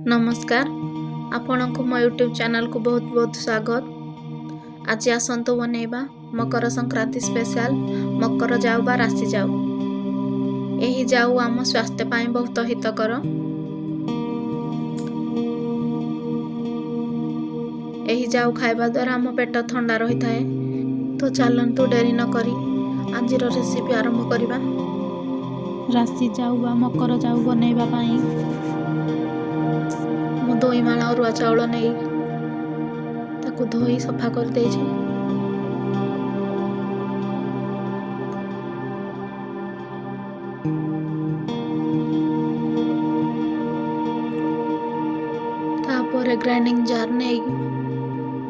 नमस्कार आपण को मो यूट्यूब चैनल को बहुत बहुत स्वागत। आज आसंतु बनैबा मकर संक्रांति स्पेशल मकर जाऊ बा राशि जाऊ। यही जाऊ आम स्वास्थ्य पाई बहुत हितकर। यही जाऊ खाइबा द्वारा आम पेट ठंडा रही थाए। तो चलतु डेरी न करी आज रेसिपी आरंभ करिबा। राशि जाऊ बा मकर जाऊ बनैबा पाई मु 2 माणा अरुआ चाउल नहीं ताकू धोई सफा कर दे छी। तापर ग्राइंडिंग जार नहीं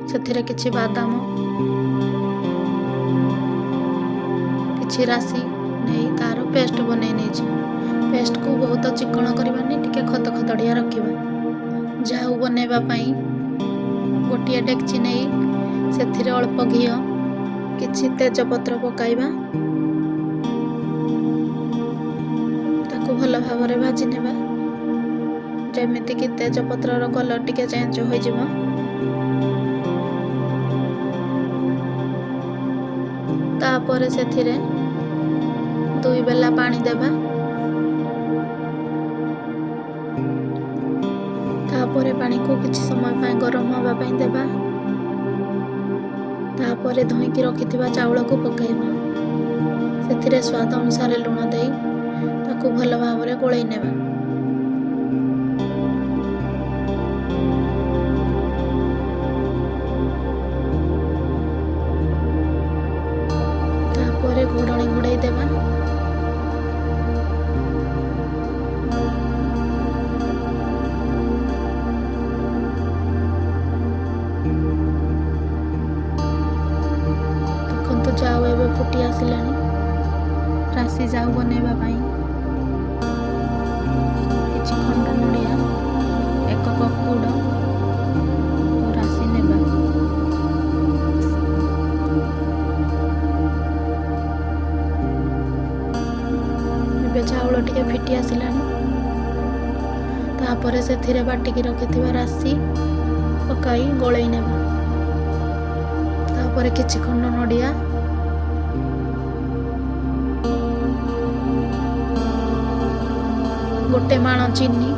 सेथिरे किछि बादाम किछि राशि नहीं तार पेस्ट बनै नै छी। पेस्ट को बहुत चिकन करबा नहीं टिके खत खतड़िया रखिबा। जाऊ बनैबा पाई गोटिए डेक्ची नहीं सेथिरे अल्प घी किछि तेजपत्र पकाइबा। ताकू भल भावरे भाजी नेबा जेमिति कि तेजपत्रर कलर टिके चेंज हो जिवो। तापर सेथिरे 2 बेला पानी देबा। तापर पानी को किछि समय पाई गरम होबा पाई देबा। तापर धोई की रखिथिबा चाउल को पकाइबा। सेथिरे स्वाद अनुसार लूण देई ताकू भल भावरे गोळै नेबा। तापर घोड़णी घोड़ै देबा। जाऊ एबे फुटी आसिलानी। राशि जाऊ बनैबा पाई किछि खंड नडिया 1 कप गुड़ और राशि नेबा। एबे चाउल टिके फिटी आसिलानी। तापर सेथिरे बाटी की रखिथिबा राशि पकाई गोळै नेबा। तापर किछि खंड नडिया गोटे माण चीनी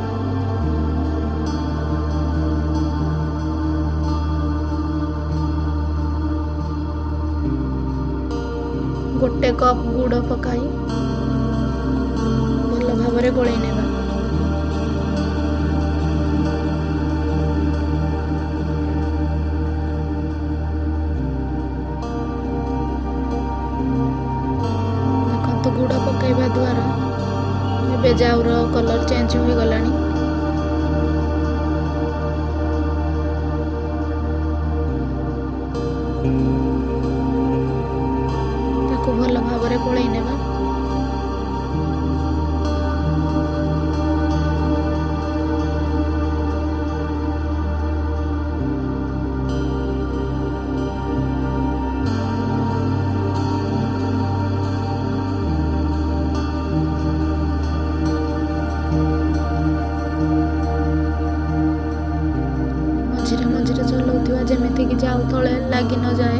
गोटे कप गुड़ पकाई भल भावरे गोळै नेबा। देखंतु गुड़ पकाइबा द्वारा एबे जाऊर कलर चेंज हो गलानी। ताकू भल भावरे गोळै नेबा। मझिरे मझिरे चलाउथिबा जेमिति कि जाऊ तळे लागि न जाए।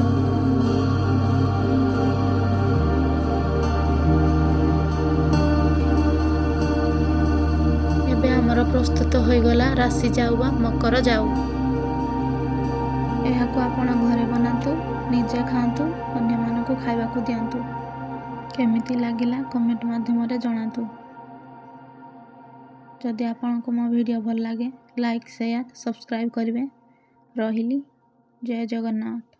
एबे हमर प्रस्तुत होई गला राशि जाऊ बा मकर जाऊ। एहा को आपण घरे बनातु निजे खांतु अन्य मानको खाइबा को दियंतु। केमिति लागिला कमेंट माध्यम रे जणातु। जदि आपण को मो वीडियो भल लागे लाइक शेयर सब्सक्राइब करिवे। रहिली जय जगन्नाथ।